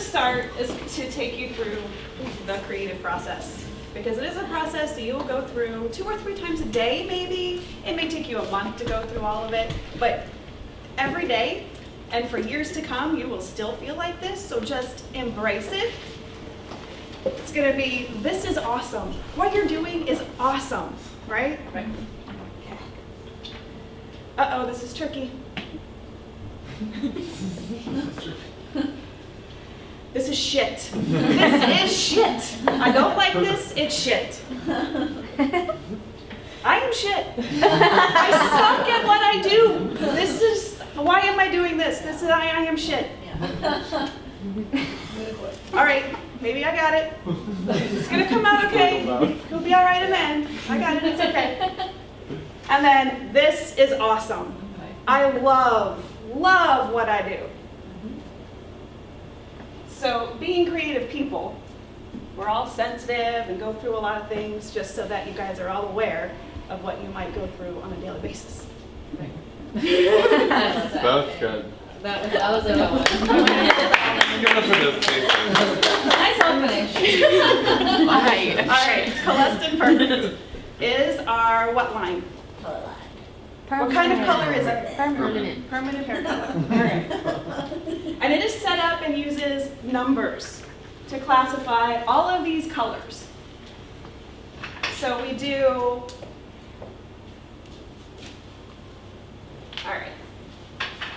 start is to take you through the creative process. Because it is a process that you will go through 2 or 3 times a day, maybe. It may take you a month to go through all of it, but every day and for years to come, you will still feel like this, so just embrace it. It's gonna be, this is awesome. What you're doing is awesome, right? Right. Okay. Uh-oh, this is tricky. This is shit. This is shit. I don't like this, it's shit. I am shit. I suck at what I do. This is, why am I doing this? This is, I am shit. All right, maybe I got it. It's gonna come out okay. It'll be all right in the end. I got it, it's okay. And then this is awesome. I love what I do. So being creative people, we're all sensitive and go through a lot of things just so that you guys are all aware of what you might go through on a daily basis. That's good. That was a good one. Give it up for those faces. Nice opening. All right, Celestin Perfect is our what line? Color line. What kind of color is it? Permanent. Permanent hair color. All right. And it is set up and uses numbers to classify all of these colors. So we do, all right.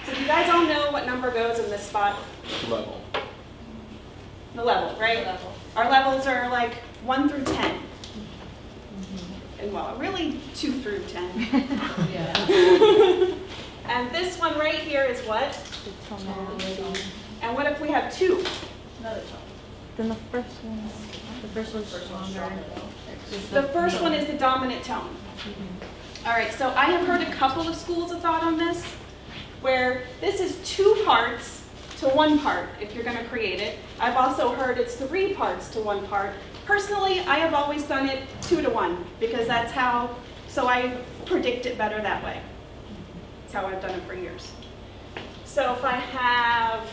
So you guys all know what number goes in this spot? Level. The level, right? The level. Our levels are like 1 through 10. And well, really 2 through 10. Yeah. And this one right here is what? And what if we have 2? Another tone. Then the first one's stronger. The first one is the dominant tone. All right, so I have heard a couple of schools of thought on this, where this is 2 parts to 1 part if you're going to create it. I've also heard it's 3 parts to 1 part. Personally, I have always done it 2 to 1 because that's how, so I predict it better that way. That's how I've done it for years. So if I have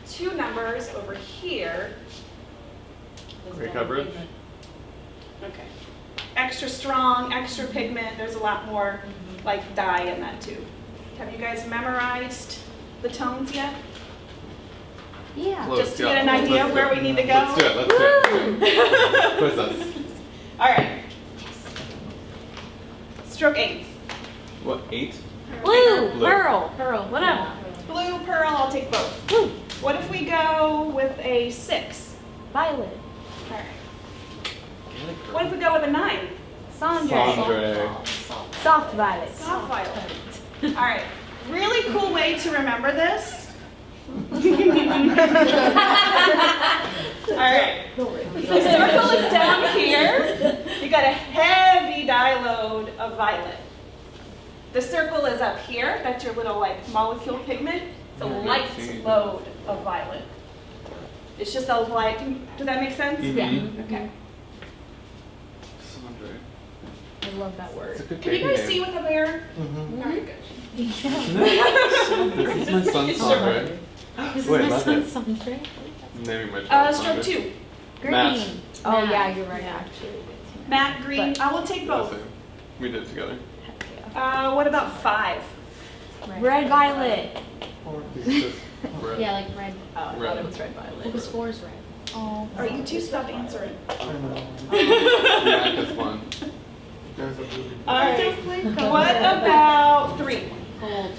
2 numbers over here, Great coverage. okay, extra strong, extra pigment, there's a lot more like dye in that too. Have you guys memorized the tones yet? Yeah. Close, Just to get an idea let's where do we need to go? Let's do it, let's do it. Quiz us. All right. Stroke 8. What, 8? Blue, Blue. pearl, whatever. Blue, pearl, I'll take both. Blue, What if we go with a 6? violet, All right. What if we go with a 9? Sandra, Sandra. soft violet. Soft violet. All right. Really cool way to remember this. All right. The circle is down here. You got a heavy dye load of violet. The circle is up here. That's your little like molecule pigment. It's a light load of violet. It's just a light. Does that make sense? Mhm. Okay. Sandra. I love that It's word. a good Can you baby guys see name. with a mirror? Mhm. Very good. This is my son Sandra. This Wait, is my love son it. Sandra. Naming my child Stroke Sandra. 2. Green. Matte. Oh Matte. yeah, you're right. Yeah. Actually, Matte green. I will take both. Same. We did it together. What about 5? red violet. It's just red. Yeah, like red. Oh, I Red. thought it was red violet. Because 4 is red. Oh. All right, you two stop answering. Yeah, just one. All right. What about 3? Gold.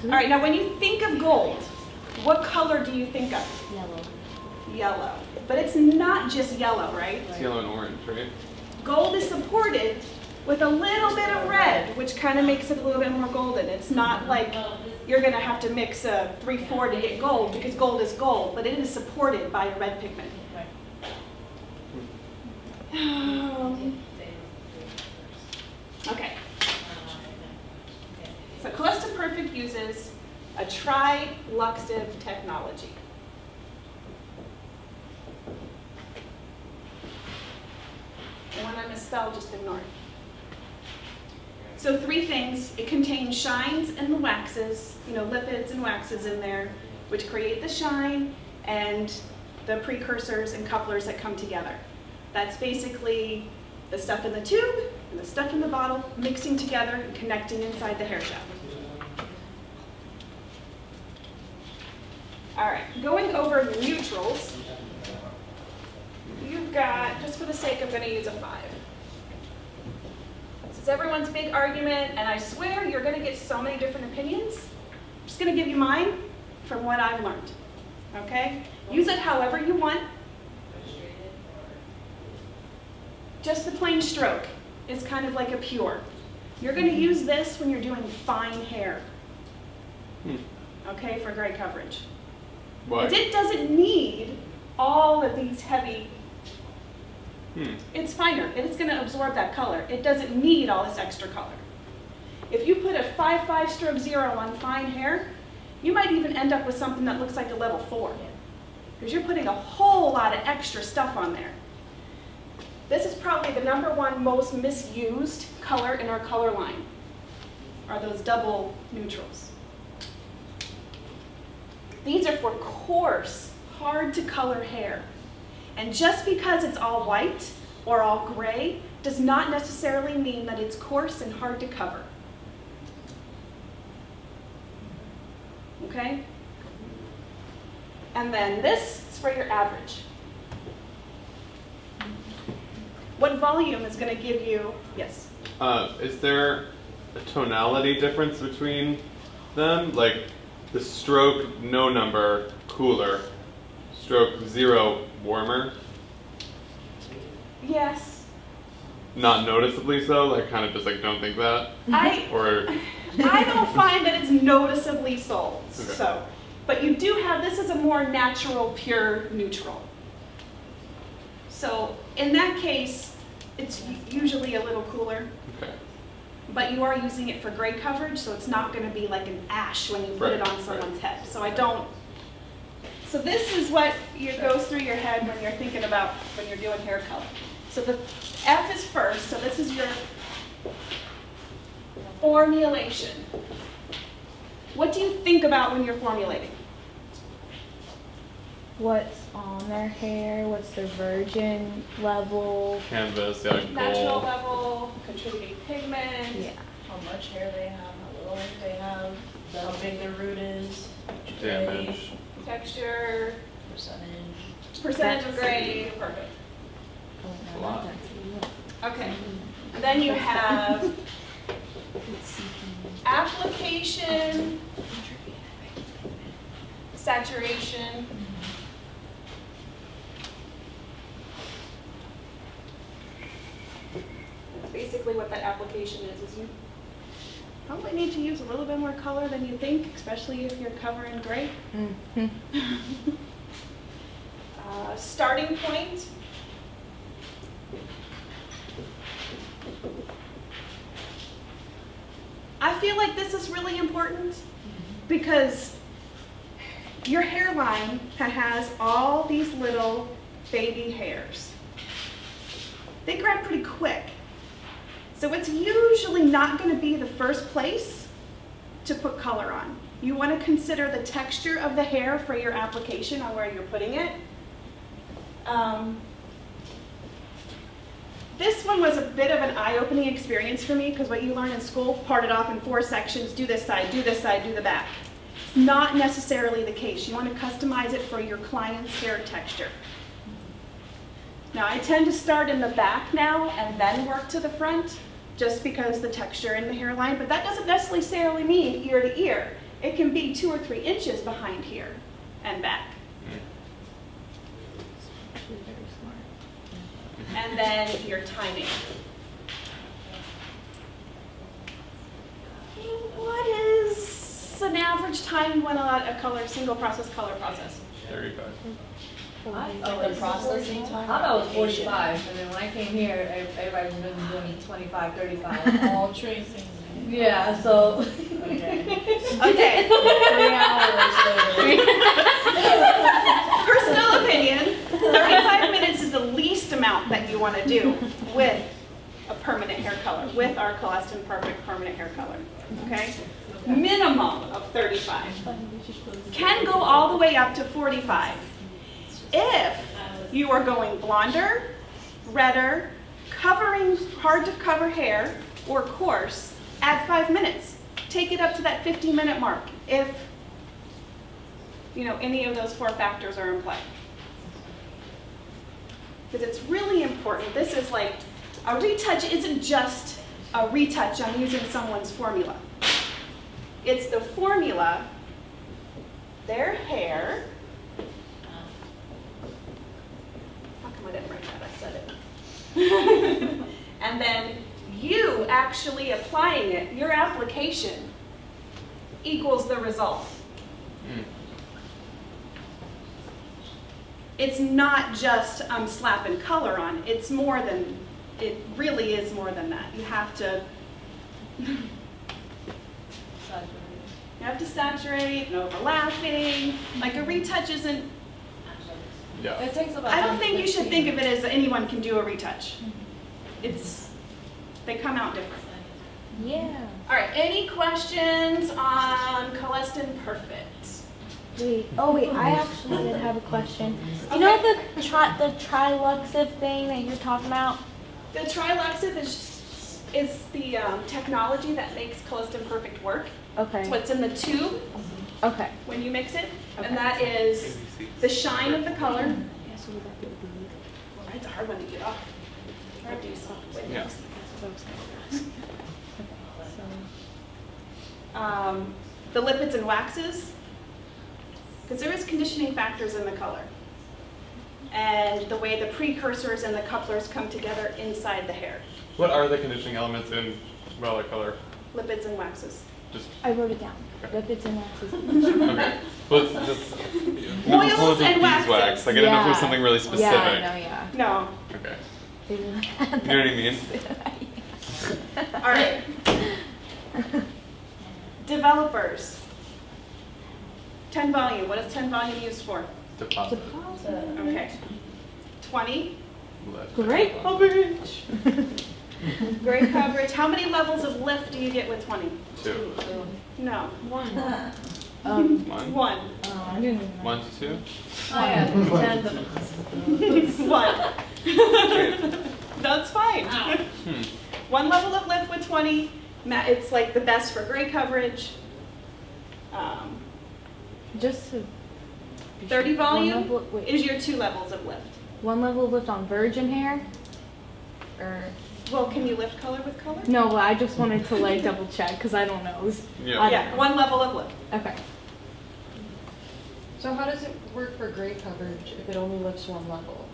All right, now when you think of gold, what color do you think of? Yellow. Yellow. But it's not just yellow, right? It's yellow and orange, right? Gold is supported with a little bit of red, which kind of makes it a little bit more golden. It's not like you're going to have to mix a 3-4 to get gold, because gold is gold, but it is supported by a red pigment. Okay. So Celestin Perfect uses a tri-luxive technology. And when I misspell, just ignore it. So 3 things. It contains shines and waxes, lipids and waxes in there, which create the shine and the precursors and couplers that come together. That's basically the stuff in the tube and the stuff in the bottle mixing together and connecting inside the hair shaft. All right, going over neutrals, you've got, just for the sake, I'm going to use a 5. This is everyone's big argument, and I swear you're going to get so many different opinions. I'm just going to give you mine from what I've learned, okay? Use it however you want. Just the plain stroke is kind of like a pure. You're going to use this when you're doing fine hair, okay, for gray coverage. Why? Because it doesn't need all of these heavy, it's finer, and it's going to absorb that color. It doesn't need all this extra color. If you put a 5.5 stroke 0 on fine hair, you might even end up with something that looks like a level 4. Because you're putting a whole lot of extra stuff on there. This is probably the #1 most misused color in our color line, are those double neutrals. These are for coarse, hard to color hair. And just because it's all white or all gray does not necessarily mean that it's coarse and hard to cover. Okay? And then this is for your average. What volume is going to give you, yes? Is there a tonality difference between them? Like the stroke no number cooler, stroke 0 warmer? Yes. Not noticeably so? Like kind of just like don't think that? Or I don't find that it's noticeably so. Okay. So, but you do have, this is a more natural, pure neutral. So in that case, it's usually a little cooler, okay. but you are using it for gray coverage, so it's not going to be like an ash when you put it on someone's head. So so this is what goes through your head when you're thinking about when you're doing hair color. So the F is first, so this is your formulation. What do you think about when you're formulating? What's on their hair? What's their virgin level? Canvas, yeah, Natural gold. level, contributing pigment. Yeah. How much hair they have, how little hair they have, how big their root is, Damage. Texture, percentage. of gray, perfect. A lot. Okay. Then you have application, saturation, basically what that application is you probably need to use a little bit more color than you think, especially if you're covering gray. Starting point. I feel like this is really important because your hairline has all these little baby hairs. They grow pretty quick. So it's usually not going to be the first place to put color on. You want to consider the texture of the hair for your application on where you're putting it. This one was a bit of an eye-opening experience for me because what you learn in school, part it off in 4 sections, do this side, do this side, do the back. It's not necessarily the case. You want to customize it for your client's hair texture. Now I tend to start in the back now and then work to the front just because the texture in the hairline, but that doesn't necessarily mean ear to ear. It can be 2 or 3 inches behind here and back. And then your timing. What is an average time when a single process color process? 35. The processing time? I thought it was 45, and then when I came here, everybody's been doing 25, 35. All tracing. Yeah, so. Okay. Okay. 3 hours later. Personal opinion, 35 minutes is the least amount that you want to do with a permanent hair color. with our Colestin Perfect Permanent Hair Color, okay? Minimum of 35. Can go all the way up to 45. If you are going blonder, redder, covering hard to cover hair, or coarse, add 5 minutes. Take it up to that 15-minute mark if any of those 4 factors are in play. Because it's really important. This is like, a retouch isn't just a retouch on using someone's formula. It's the formula, their hair. How come I didn't write that? I said it. And then you actually applying it, your application equals the result. It's not just slapping color on. It's more than, it really is more than that. You have to saturate and overlapping. Like a retouch isn't, Yeah. It takes about I don't think you 15. should think of it as anyone can do a retouch. They come out different. Yeah. All right, any questions on Colestin Perfect? Wait, I actually did have a question. You know the triluxive thing that you're talking about? The triluxive is the technology that makes Colestin Perfect work. Okay. It's what's in the tube Okay. when you mix it, Okay. and that is the shine of the color. It's a hard one to get off. Hard to do something with. Yeah. The lipids and waxes, because there is conditioning factors in the color, and the way the precursors and the couplers come together inside the hair. What are the conditioning elements in Wella color? Lipids and waxes. Just I wrote it down. Okay. Lipids and waxes. okay. Well, it's just Oils and waxes. Like I didn't know if it was Yeah. something really specific. Yeah, No. Okay. no, yeah. You know what I mean? All right. Developers. 10 volume. What is 10 volume used for? Deposit. Okay. 20. Left. Great coverage. Great coverage. How many levels of lift do you get with 20? 2. No. One. 1. Oh, I didn't even know. 1 to 2. Oh, yeah, 10. 1. That's fine. 1 level of lift with 20. It's like the best for gray coverage. Just to 30 volume wait. is your 2 levels of lift. 1 level of lift on virgin hair? Or Well, can you lift color with color? no, but I just wanted to like double check because I don't know. Yeah. I don't Yeah, know. 1 level of lift. Okay. So how does it work for gray coverage if it only lifts 1 level?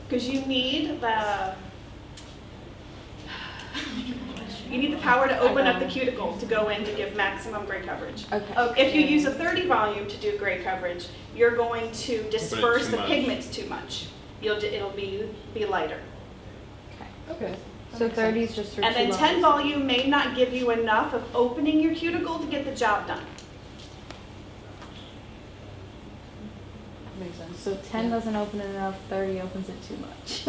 Because you need the power to open up the cuticle to go in to give maximum gray coverage. Okay. If you use a 30 volume to do gray coverage, you're going to disperse too the much. pigments too much. It'll be lighter. Okay. So 30 is just for And then 2 10 levels. volume may not give you enough of opening your cuticle to get the job done. Makes sense. So 10 doesn't open it enough, 30 opens it too much.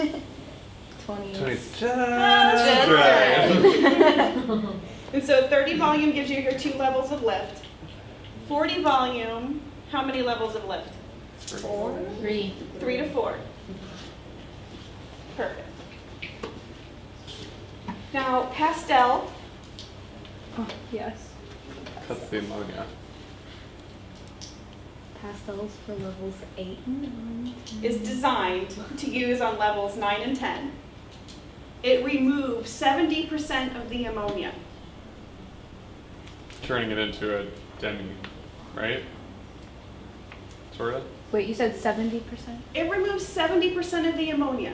20 is... 20's just That's right. And so 30 volume gives you your 2 levels of lift. 40 volume, how many levels of lift? 4? 3. 3 to 4. Perfect. Now, pastel Oh, yes. That's the ammonia. Pastels for levels 8 and 9. is designed to use on levels 9 and 10. It removes 70% of the ammonia. Turning it into a demi, right? Sort of? Wait, you said 70%? It removes 70% of the ammonia.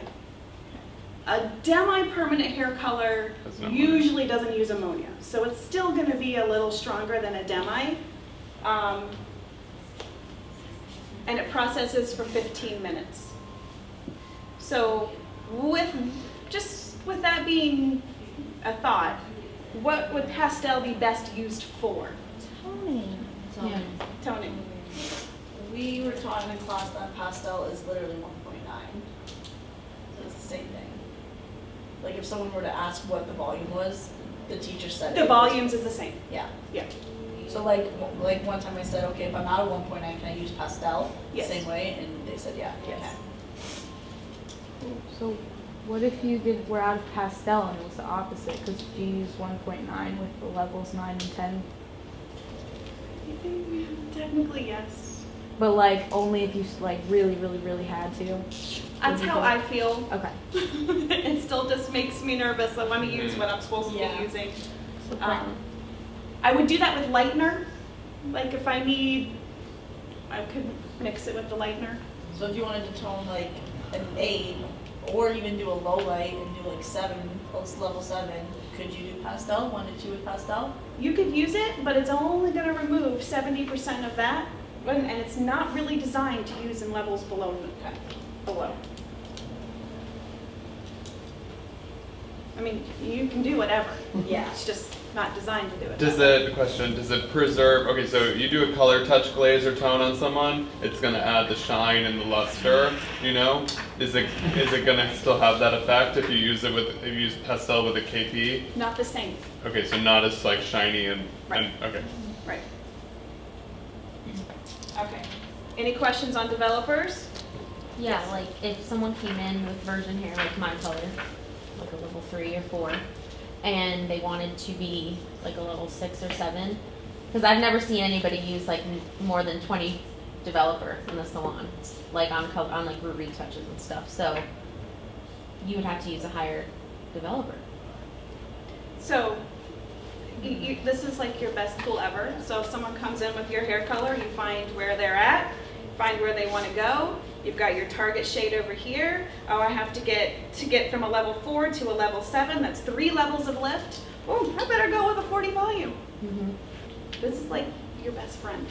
A demi-permanent hair color Has no ammonia. usually doesn't use ammonia, so it's still going to be a little stronger than a demi. And it processes for 15 minutes. So with that being a thought, what would pastel be best used for? Toning. Yeah. Toning. We were taught in class that pastel is literally 1.9. So it's the same thing. Like if someone were to ask what the volume was, the teacher said. The volumes is the same. Yeah. Yeah. So like one time I said, okay, if I'm out of 1.9, can I use pastel? Yes. Same way, and they said, yeah, you Yes. can. So what if you were out of pastel and it was the opposite? Because you use 1.9 with the levels 9 and 10. Technically, yes. But like only if you like really, really, really had to. That's how I feel. Okay. It still just makes me nervous. I want to use what I'm supposed to Yeah. be using. So I would do that with lightener. Like if I need, I could mix it with the lightener. So if you wanted to tone like an 8, or even do a low light and do like 7, close to level 7, could you do pastel, 1 to 2 with pastel? You could use it, but it's only going to remove 70% of that, and it's not really designed to use in levels below. Below. I mean, you can do whatever. Yeah. It's just not designed to do it. Does it preserve, okay, so you do a color touch glaze or tone on someone, it's gonna add the shine and the luster, you know? Is it gonna still have that effect if you use pastel with a KP? Not the same. Okay, so not as like shiny and Right. okay. Right. Okay. Any questions on developers? Yeah, like if someone came in with virgin hair like my color, like a level 3 or 4, and they wanted to be like a level 6 or 7, because I've never seen anybody use like more than 20 developer in the salon, like on like retouches and stuff. So you would have to use a higher developer. So this is like your best tool ever. So if someone comes in with your hair color, you find where they're at, find where they want to go. You've got your target shade over here. Oh, I have to get from a level 4 to a level 7. That's 3 levels of lift. Oh, I better go with a 40 volume. Mm-hmm. This is like your best friend.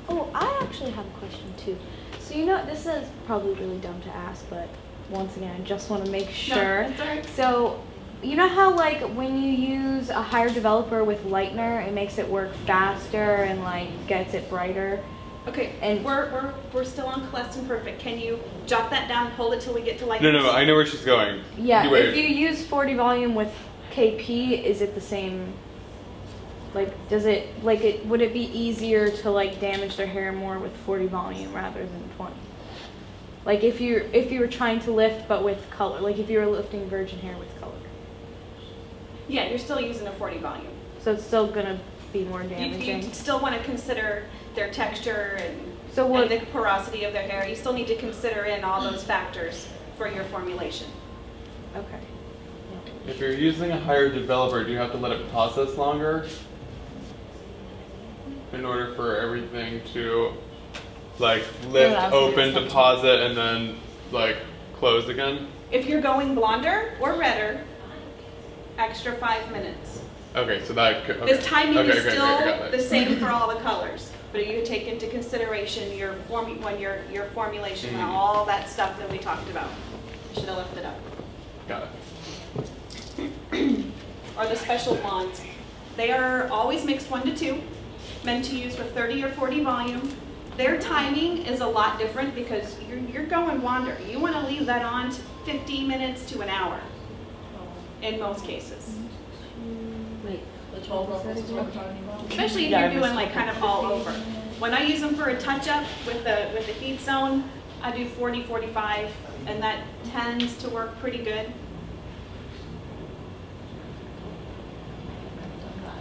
Oh, I actually have a question too. So you know, this is probably really dumb to ask, but once again, I just want to make sure. No, that's all right. So, you know how like when you use a higher developer with lightener, it makes it work faster and like gets it brighter? Okay, And- and we're still on Celeste Perfect. Can you jot that down and hold it till we get to light? No, I know where she's going. Yeah, Wait. if you use 40 volume with KP, is it the same? Like, does it, like, would it be easier to like damage their hair more with 40 volume rather than 20? Like if you were trying to lift but with color, like if you were lifting virgin hair with color. Yeah, you're still using a 40 volume. So it's still gonna be more You damaging. still want to consider their texture and, So what- and the porosity of their hair. You still need to consider in all those factors for your formulation. Okay. If you're using a higher developer, do you have to let it process longer in order for everything to like lift, Yeah, that was open, my next deposit, and then like close again? If you're going blonder or redder, extra 5 minutes. Okay, so that could. Okay. This timing okay, is okay, still okay, got it. the same for all the colors, but you take into consideration your formulation and all that stuff that we talked about. Should have left it up. Got it. Or the special blondes. They are always mixed 1 to 2, meant to use with 30 or 40 volume. Their timing is a lot different because you're going blonder. You want to leave that on to 15 minutes to an hour in most cases. Wait, The 12 levels is what we're talking about. Especially if you're doing like kind of all over. When I use them for a touch-up with the heat zone, I do 40, 45, and that tends to work pretty good.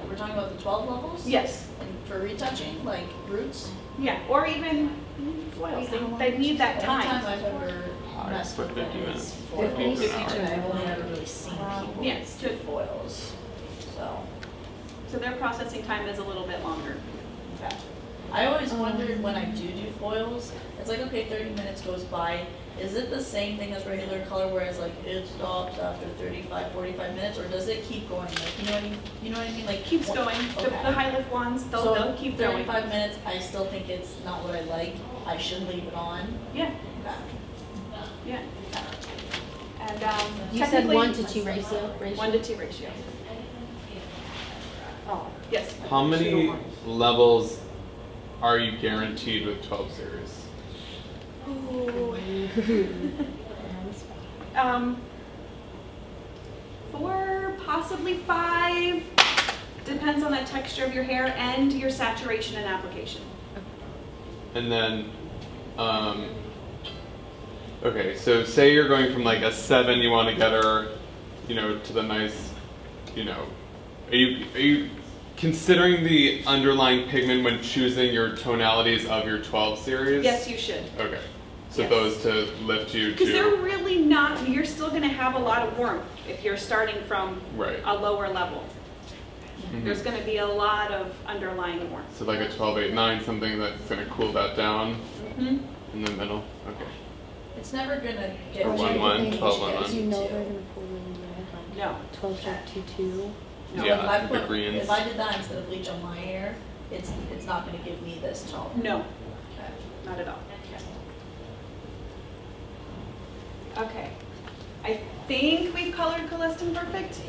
We're talking about the 12 levels? Yes. And for retouching, like roots? Yeah, or even foils. They need that The only time. I've ever messed for with 50 them minutes. is foils. 50 And I've only ever really seen people Yes, do to- foils. So, So their processing time is a little bit longer. okay. I always wondered when I do foils, it's like, okay, 30 minutes goes by. Is it the same thing as regular color, whereas like it stops after 35, 45 minutes, or does it keep going? Like, you know what I mean? Like Keeps what- going. The Okay. high lift ones, So they'll keep going. 35 minutes, I still think it's not what I like. I should leave it on. Yeah, Okay. yeah. And you said technically- 1 to 2 ratio? 1 to 2 ratio. Oh. Yes. How many levels are you guaranteed with 12 series? 4, possibly 5. Depends on the texture of your hair and your saturation and application. And then, okay, so say you're going from like a 7, you want to get her, you know, to the nice, you know, are you considering the underlying pigment when choosing your tonalities of your 12 series? Yes, you should. Okay, so Yes. those to lift you Because they're to, really not, you're still going to have a lot of warmth if you're starting from right. a lower level. Mhm. There's going to be a lot of underlying warmth. So like a 12, 8, 9, something that's going to cool that down Mhm. in the middle. Okay. It's never gonna get. Or 1, 1, 12, 1, 1. Do you know they're gonna pull in red? No. 12 sharp 2-2. So Yeah, if I the put, greens. if I did that instead of bleach on my hair, it's not gonna give me this tone. No, Okay. not at all. Okay. I think we've colored Colestin perfect.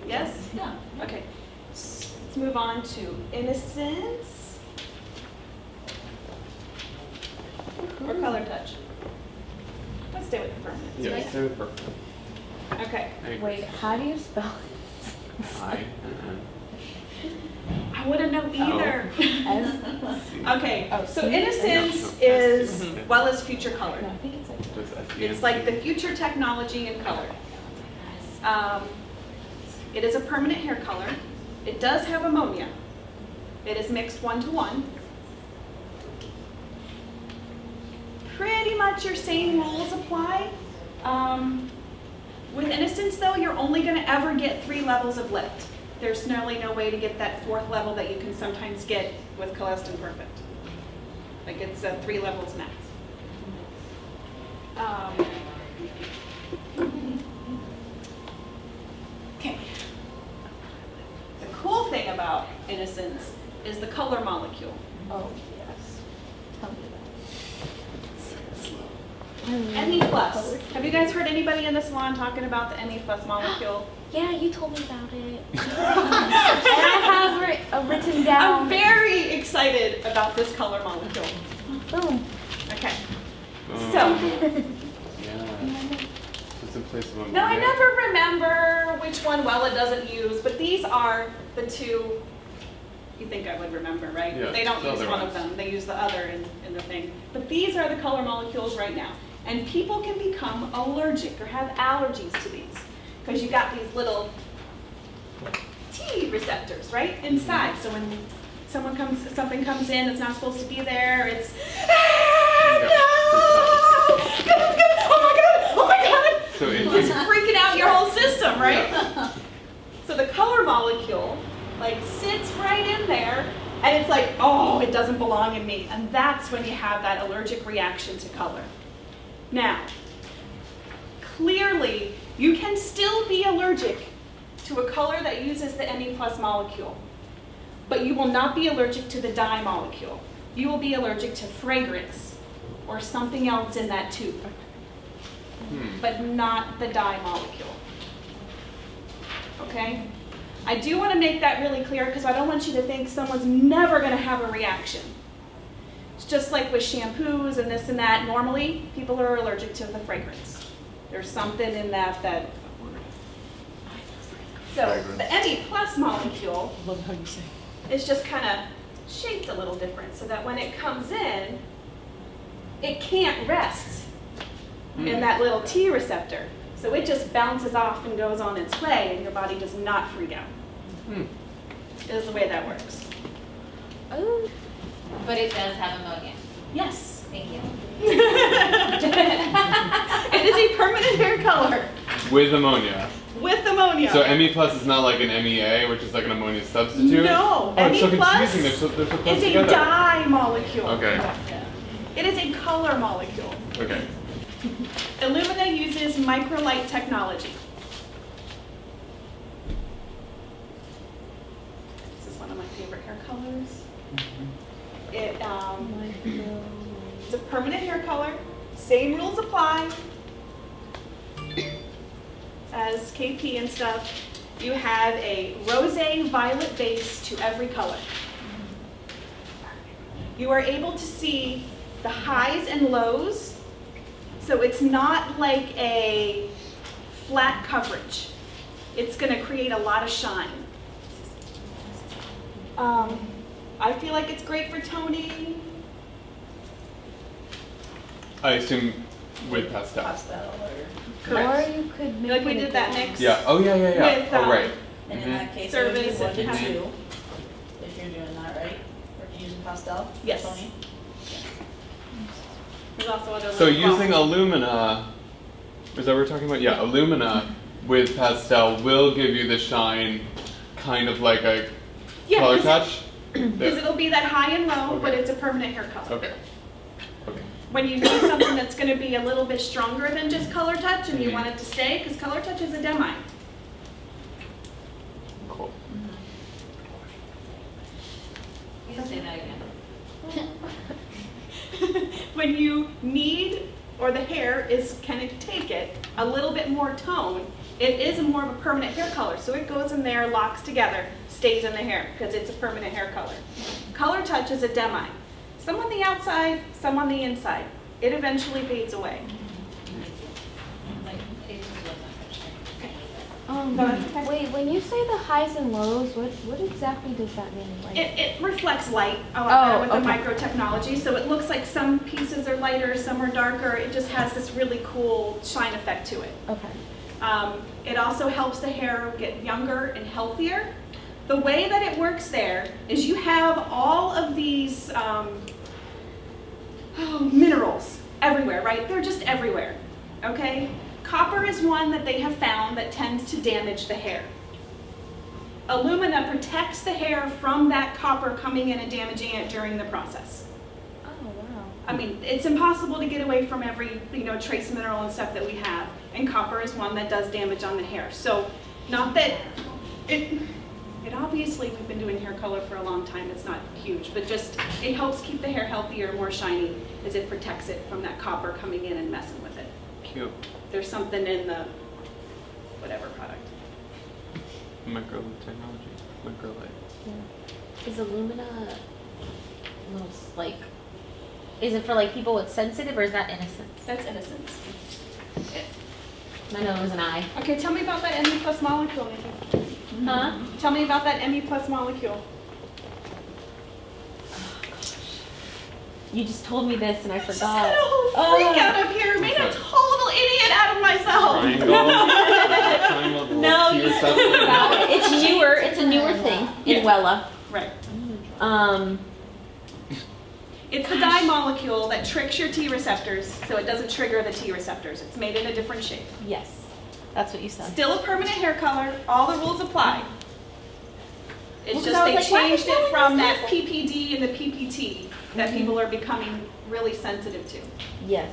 Yes? Yeah. Okay. Let's move on to Innocence. Or Color Touch. Let's stay with the permanent. Yeah, super. Okay. Wait, how do you spell I. I wouldn't know either. S? Okay, Oh, so see? Innocence No, no. is Wella's future color. No, I think it's like It's like the future technology in color. It is a permanent hair color. It does have ammonia. It is mixed 1-to-1. Pretty much your same rules apply. With Innocence though, you're only going to ever get 3 levels of lift. There's nearly no way to get that 4th level that you can sometimes get with Colestin Perfect. Like it's 3 levels max. Okay. The cool thing about Innocence is the color molecule. Oh, yes. Tell me ME plus. Have you guys heard anybody in the salon talking about the ME plus molecule? Yeah, you told me about it. And I have written down. I'm very excited about this color molecule. Boom. Okay. Oh, So, yeah. It's in place of ammonia. now I never remember which one Wella doesn't use, but these are the 2 you think I would remember, right? Yeah, They don't the use other one ones. of them. They use the other in the thing. But these are the color molecules right now. And people can become allergic or have allergies to these because you got these little T receptors, right, inside. So when something comes in that's not supposed to be there, it's oh my god, So it's freaking out your whole system, right? Yeah. So the color molecule like sits right in there and it's like, oh, it doesn't belong in me. And that's when you have that allergic reaction to color. Now, clearly, you can still be allergic to a color that uses the ME plus molecule, but you will not be allergic to the dye molecule. You will be allergic to fragrance or something else in that tube, but not the dye molecule. Okay? I do want to make that really clear because I don't want you to think someone's never going to have a reaction. It's just like with shampoos and this and that. Normally, people are allergic to the fragrance. There's something in that. So the ME plus molecule Love how you say. is just kind of shaped a little different so that when it comes in, it can't rest in that little T receptor. So it just bounces off and goes on its way and your body does not freak out. Is the way that works. Oh. But it does have ammonia. Yes. Thank you. It is a permanent hair color with ammonia. with ammonia. So ME plus is not like an MEA, which is like an ammonia substitute? No, Oh, it's so ME plus confusing. They're so close is a together. dye molecule. Okay. It is a color molecule. Okay. Illumina uses microlight technology. This is one of my favorite hair colors. It's a permanent hair color. Same rules apply as KP and stuff. You have a rosé violet base to every color. You are able to see the highs and lows So it's not like a flat coverage. It's gonna create a lot of shine. I feel like it's great for toning. I assume with pastel. Pastel or, Correct. Or you could make Like we it did a that gloss. mix. Yeah. Oh yeah, yeah, yeah. With, Oh right. and in that case, Service it would be 1 to and- 2, if you're doing that, right? Or if you're using pastel? Yes. Toning? There's also other So little using glosses. Illumina, is that what we're talking about? Yeah, Illumina with pastel will give you the shine, kind of like a Yeah, color 'cause touch. Because it'll be that high and low, but Okay. it's a permanent hair color. Okay. Okay. When you need something that's going to be a little bit stronger than just color touch and you Mhm. want it to stay, because color touch is a demi. Cool. You can say that again. When you need, or the hair can take it, a little bit more tone, it is more of a permanent hair color. So it goes in there, locks together, stays in the hair, because it's a permanent hair color. Color touch is a demi. Some on the outside, some on the inside. It eventually fades away. Like, it just wasn't. No, that's okay. Wait, when you say the highs and lows, what exactly does that mean? Like, It reflects light Oh, with the okay. micro technology, so it looks like some pieces are lighter, some are darker. It just has this really cool shine effect to it. okay. It also helps the hair get younger and healthier. The way that it works there is you have all of these minerals everywhere, right? They're just everywhere, okay? Copper is one that they have found that tends to damage the hair. Illumina protects the hair from that copper coming in and damaging it during the process. Oh, wow. I mean, it's impossible to get away from every, trace mineral and stuff that we have, and copper is one that does damage on the hair. So, not that it obviously, we've been doing hair color for a long time, it's not huge, but just, it helps keep the hair healthier, more shiny, as it protects it from that copper coming in and messing with it. Cute. There's something in the, whatever product. Micro technology. Micro light. Is Illumina little like? Is it for like people with sensitive or is that innocence? That's innocence. I know it was an eye. Okay, tell me about that Me plus molecule, Nikki. Huh? Tell me about that Me plus molecule. You just told me this and I I just forgot. had a whole freak out up here, made a total idiot out of myself. Triangle. No, T you receptor. It's newer. It's a newer thing in Wella. Right. It's the dye molecule that tricks your T receptors, so it doesn't trigger the T receptors. It's made in a different shape. Yes, that's what you said. Still a permanent hair color, all the rules apply. It's Well, 'cause just I they was like, why is changed it it from so that simple? PPD and the PPT that people are becoming really sensitive to. Yes.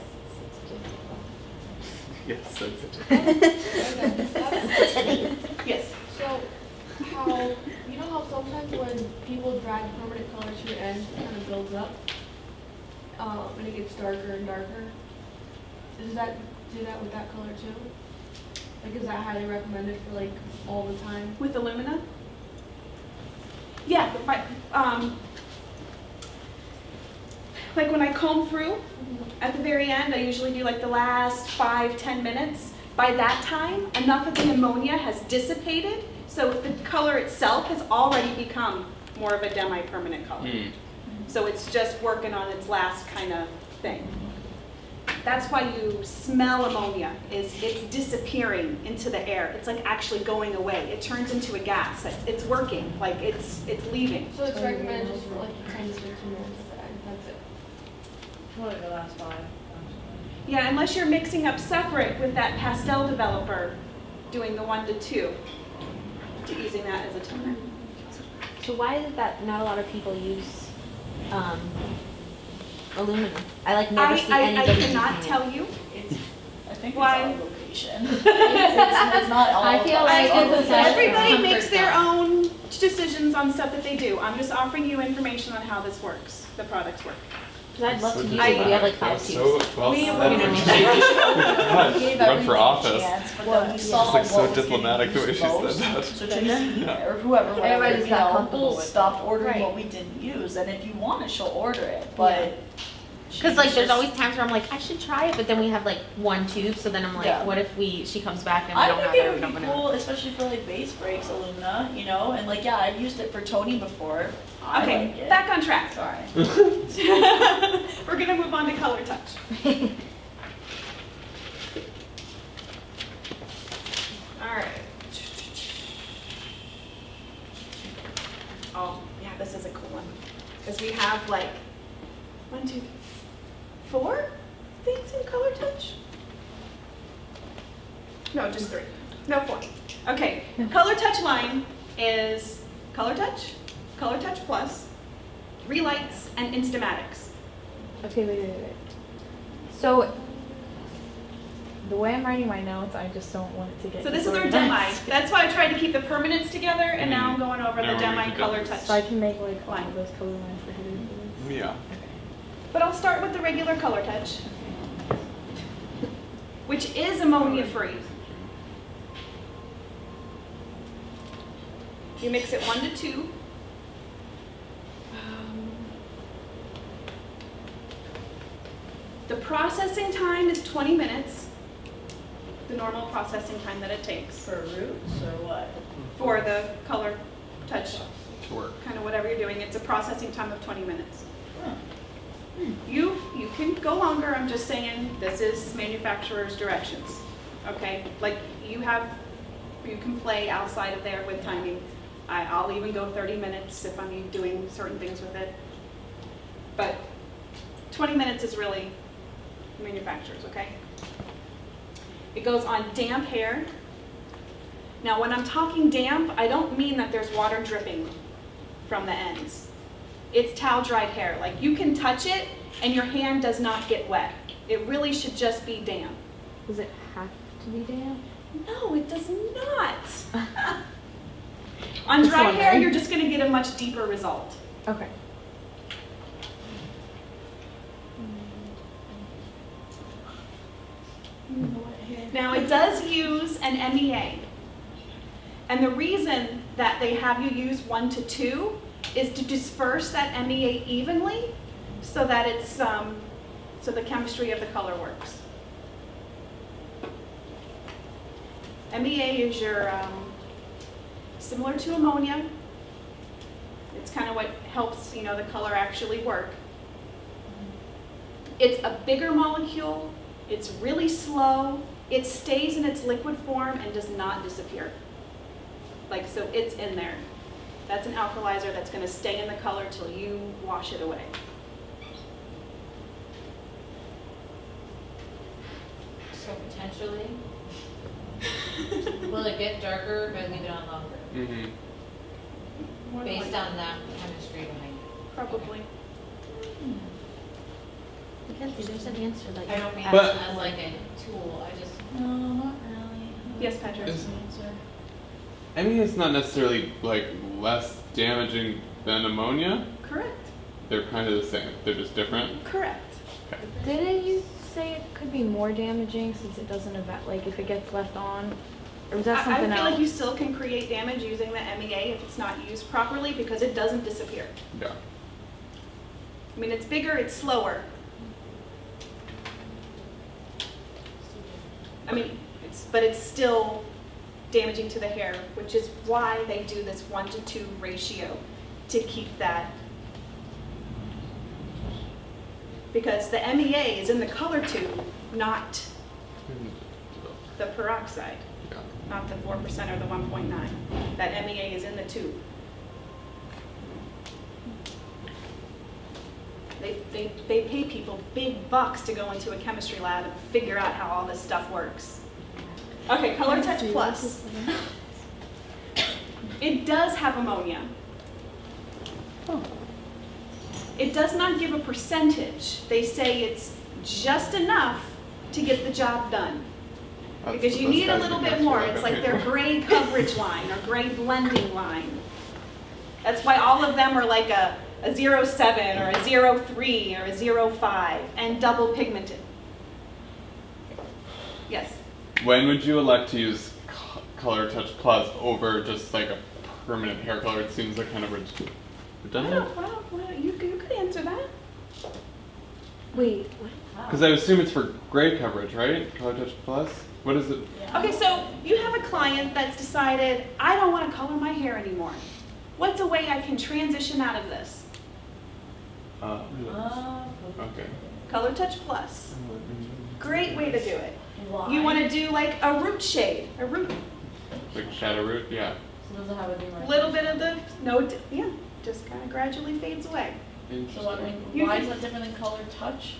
Yes, sensitive. Yes. So, you know how sometimes when people drag permanent color to your end, it kind of builds up, and it gets darker and darker? Does that do that with that color too? Like, is that highly recommended for like all the time? With Illumina? Yeah, but like when I comb through, at the very end, I usually do like the last 5-10 minutes. By that time, enough of the ammonia has dissipated, so the color itself has already become more of a demi-permanent color. So it's just working on its last kind of thing. That's why you smell ammonia, is it's disappearing into the air. It's like actually going away. It turns into a gas. It's working, like it's leaving. So it's recommended just for like 10 to 15 minutes at the end, that's it. Probably the last 5. Yeah, unless you're mixing up separate with that pastel developer, doing the 1 to 2, using that as a toner. So why is it that not a lot of people use Illumina? I like never see I anybody cannot using tell you. I think Why? it's all location. it's not all. I feel like it's a Everybody comfort makes their zone. own decisions on stuff that they do. I'm just offering you information on how this works, the products work. Because I'd love to use it, I- but we have like 5 So tubes. well We- said. We gave Run everything for a office. chance, but then we saw It's like so what was diplomatic the getting way she said used that. most. So Tracy or whoever, Everybody whatever, just got comfortable with it. stopped ordering Right. what we didn't use. And if you want it, she'll order it. But Cause like there's always times where I'm like, I should try it, but then we have like one tube, so then I'm like, Yeah. what if she comes back and we I don't think have it it? would I'm be gonna- cool, especially for like base breaks, Illumina, you know, and like, yeah, I've used it for toning before. I like Okay, it. back on track. Sorry. We're gonna move on to color touch. All right. Oh, yeah, this is a cool one. Because we have like 1, 2, 4 things in color touch? No, just 3. No, 4. Okay, color touch line is color touch plus, relights, and instamatics. Okay, wait. So, the way I'm writing my notes, I just don't want it to get So this is our demi. disorganized. That's why I tried to keep the permanents together, and now I'm going over the Now we're demi into color demis. touch. So I can make like all Line. of those color lines for hidden blue. Yeah. But I'll start with the regular color touch, which is ammonia free. You mix it 1 to 2. The processing time is 20 minutes, the normal processing time that it takes For roots or what? for the color touch, To work. kind of whatever you're doing. It's a processing time of 20 minutes. You can go longer. I'm just saying this is manufacturer's directions. Okay, like you can play outside of there with timing. I'll even go 30 minutes if I'm doing certain things with it. But 20 minutes is really manufacturer's, okay? It goes on damp hair. Now when I'm talking damp, I don't mean that there's water dripping from the ends. It's towel dried hair. Like you can touch it and your hand does not get wet. It really should just be damp. Does it have to be damp? No, it does not. On Just dry hair, wondering. you're just gonna get a much deeper result. Okay. Now it does use an MEA. And the reason that they have you use 1 to 2 is to disperse that MEA evenly so that it's so the chemistry of the color works. MEA is your similar to ammonia. It's kind of what helps, the color actually work. It's a bigger molecule. It's really slow. It stays in its liquid form and does not disappear. Like, so it's in there. That's an alkalizer that's going to stay in the color till you wash it away. So potentially, will it get darker if I leave it on longer? Mm-hmm. More than Based likely. on that chemistry behind it. Probably. Mackenzie, there's an answer that I don't mean But- it as like a tool, I just. No, not really. Yes, Patrick. Is- I mean, it's not necessarily like less damaging than ammonia. Correct. They're kind of the same. They're just different. Correct. Didn't you say it could be more damaging since it doesn't like if it gets left on? Or was that I something feel else? like you still can create damage using the MEA if it's not used properly because it doesn't disappear. Yeah. I mean, it's bigger, it's slower. I mean, but it's still damaging to the hair, which is why they do this 1 to 2 ratio to keep that. Because the MEA is in the color tube, not the peroxide, Yeah. not the 4% or the 1.9. That MEA is in the tube. They pay people big bucks to go into a chemistry lab and figure out how all this stuff works. Okay, Color Touch Plus. It does have ammonia. It does not give a percentage. They say it's just enough to get the job done. That's Because what you those need a guys little do bit next more. year, It's like, like okay. their gray coverage line or gray blending line. That's why all of them are like a 0.7 or a 0.3 or a 0.5 and double pigmented. Yes. When would you elect to use Color Touch Plus over just like a permanent hair color? It seems like kind of redundant. You could answer that. Wait, Because I assume it's for gray coverage, right? Color Touch Plus? What is it? Okay, so you have a client that's decided, I don't want to color my hair anymore. What's a way I can transition out of this? Okay. Color Touch Plus. Great way to do it. Why? You want to do like a root shade, a root, Like shadow root? Yeah. So does it have a demarcation? little bit of the, no, yeah, just kind of gradually fades away. So I mean, You why can- is that different than color touch?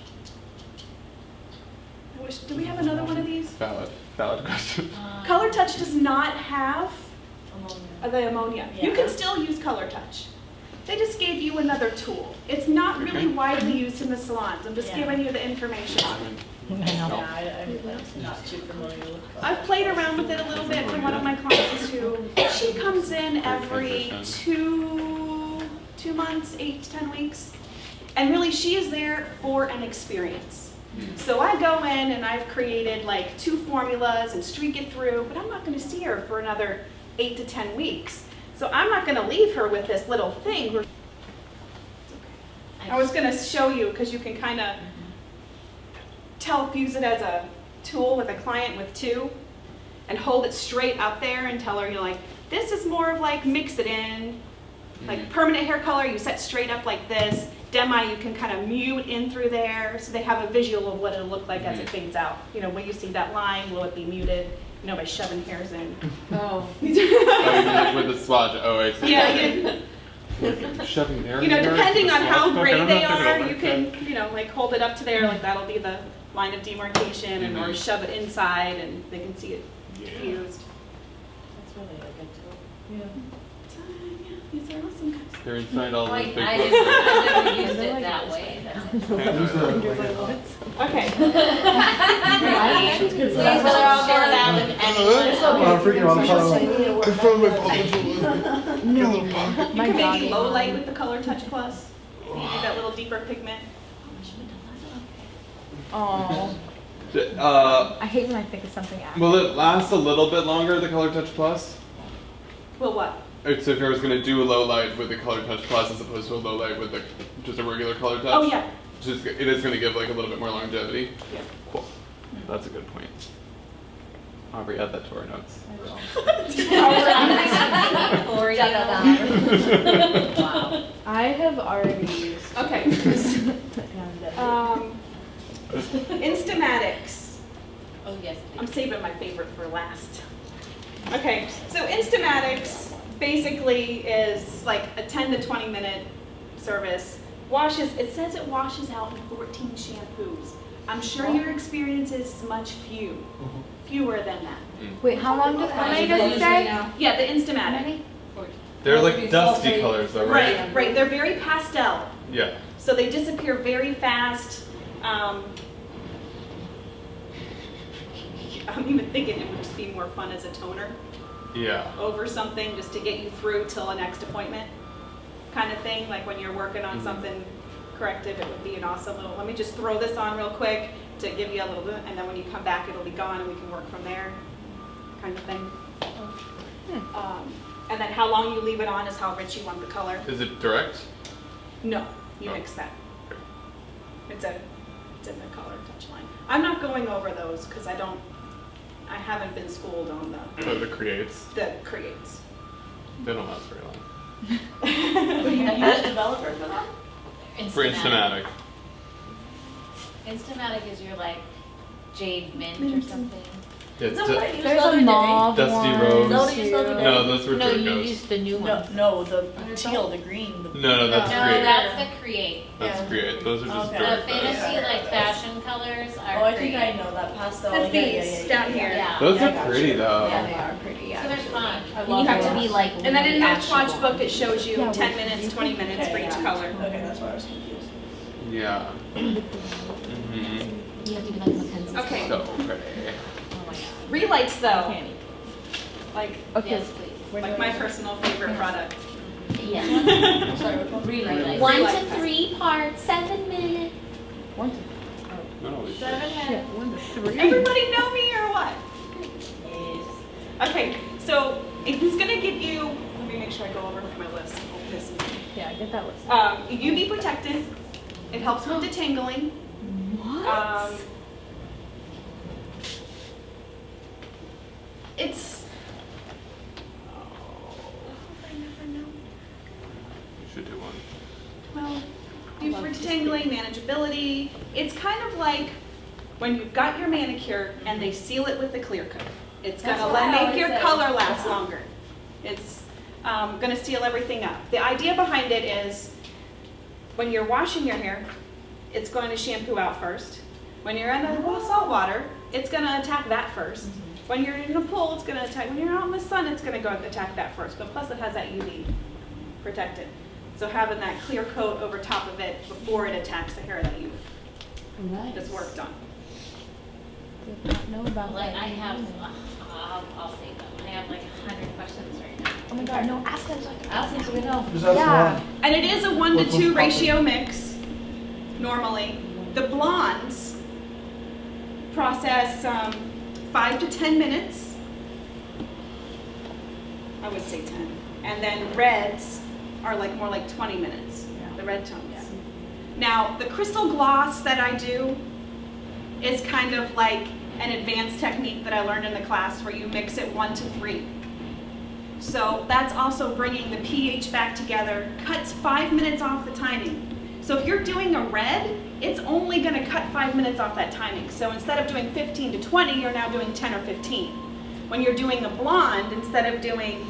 I wish, do we have another one of these? Valid question. Color Touch does not have Ammonia. the ammonia. You Yeah. can still use Color Touch. They just gave you another tool. It's not really Okay. widely used in the salons. I'm just Yeah. giving you the information. Yeah, I'm not too familiar with color. I've played around with it a little bit for one of my clients who, she comes in every two months, 8 to 10 weeks. And really she is there for an experience. So I go in and I've created like 2 formulas and streak it through, but I'm not gonna see her for another 8 to 10 weeks. So I'm not gonna leave her with this little thing. I was gonna show you, because you can kind of use it as a tool with a client with 2 and hold it straight up there and tell her, you're like, this is more of like mix it in. Like permanent hair color, you set straight up like this. Demi, you can kind of mute in through there, so they have a visual of what it'll look like as it fades out. You know, when you see that line, will it be muted? You know, by shoving hairs in. Oh. Oh, you mean like with the swatch. Oh, I see. Yeah, Shoving hair you know, in there? depending The on how swatch? Okay, gray I'm they not are, thinking you about can, you know, like hold it up to there, like that'll be the line of demarcation, and or shove it inside, and they can see it fused. That's really a good tool. Yeah. Yeah, these are awesome guys. They're inside all those Like, big I books. never used it that way. Okay. Please don't share that with anyone. I'm freaking out. I found my You can maybe low light with the Color Touch Plus. You can do that little deeper pigment. oh, Uh, I hate when I think of something after. will it last a little bit longer, the Color Touch Plus? Well, what? So if I was going to do a low light with the Color Touch Plus as opposed to a low light with the, just a regular Color Touch? Oh, yeah. Just, it is going to give like a little bit more longevity? Yeah. Cool. That's a good point. Aubrey, add that to our notes. Wow. I have already used. Okay. Instamatics. Oh, yes, I'm please. saving my favorite for last. Okay, so Instamatics basically is like a 10 to 20 minute service. It says it washes out in 14 shampoos. I'm sure your experience is much fewer than that. Wait, how long does it say? Yeah, the Instamatic. They're like dusty colors though, right? Right, they're very pastel. Yeah. So they disappear very fast. I'm even thinking it would just be more fun as a toner Yeah. over something just to get you through till a next appointment kind of thing. Like when you're working on something corrective, it would be an awesome little, let me just throw this on real quick to give you a little bit, and then when you come back, it'll be gone and we can work from there kind of thing. And then how long you leave it on is how rich you want the color. Is it direct? No, you Oh. mix that. It's in the color touch line. I'm not going over those because I haven't been schooled on Oh, the creates. the creates. They don't last very long. Do you use developer for that? For Instamatic. Instamatic is your like jade mint or something. It's Is that what I used the There's other a day? mauve Dusty one. rose. Is that what I used the other day? No, those were No, you Dragos. used the new one. No, the teal, the green. No, that's No, create. that's the create. That's Yeah. create. Those are just Okay. The dark. fantasy like fashion colors are Oh, I create. think I know that pastel. That's yeah, these down here. Yeah. Those Yeah, I are got pretty you. though. Yeah, they are pretty. So they're fun. And you have to be like. And then in the actual swatch book, one. it shows you Yeah, 10 minutes, 20 minutes for Okay, each yeah. color. Okay, that's why I was confused. Yeah. hmm You have to be like Mackenzie. Okay. So pretty. Oh my god. Relights though, like Okay. Yes, please. like my personal favorite product. Yeah. Sorry, which one? Relights. 1 Relights. to 3 parts, 7 minutes. One to No, we should. shit, 1 to 3. Everybody know me or what? Okay, so it's gonna give you, let me make sure I go over my list. Oh, this- Yeah, I get that list. UV protectant, it helps with detangling, What? It's. I never know. You should do one. Well, you've rectangling manageability. It's kind of like when you've got your manicure and they seal it with a clear coat. It's That's gonna what I make always your say. color last longer. It's gonna seal everything up. The idea behind it is when you're washing your hair, it's going to shampoo out first. When you're in the salt water, it's gonna attack that first. When you're in a pool, it's gonna attack. When you're out in the sun, it's gonna go attack that first. But plus, it has that UV protected. So having that clear coat over top of it before it attacks the hair that you've just worked on. Did not know about Like, that. I have, I'll save them. I have like 100 questions right now. Oh my god, no, ask them so I can Ask them so we know. Just ask Yeah. one. And it is a 1 to What's 2 one ratio mix, normally. The blondes process 5 to 10 minutes. I would say 10. And then reds are like more like 20 minutes, the red tones. Now, the crystal gloss that I do is kind of like an advanced technique that I learned in the class where you mix it 1 to 3. So that's also bringing the pH back together, cuts 5 minutes off the timing. So if you're doing a red, it's only going to cut 5 minutes off that timing. So instead of doing 15 to 20, you're now doing 10 or 15. When you're doing a blonde, instead of doing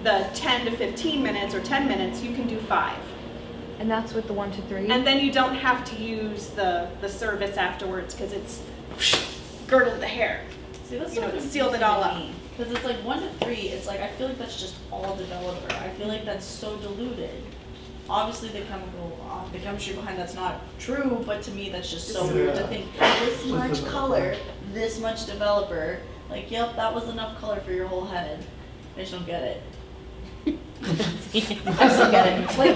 the 10 to 15 minutes or 10 minutes, you can do 5. And that's with the 1 to 3. And then you don't have to use the service afterwards because it's girdled the hair. See, that's You so know, it sealed it all up. Because it's like 1 to 3, it's like, I feel like that's just all developer. I feel like that's so diluted. Obviously, the chemistry behind that's not true, but to me, that's just so weird to think this much color, this much developer. Like, yep, that was enough color for your whole head. I just don't get it. I still get it. Like,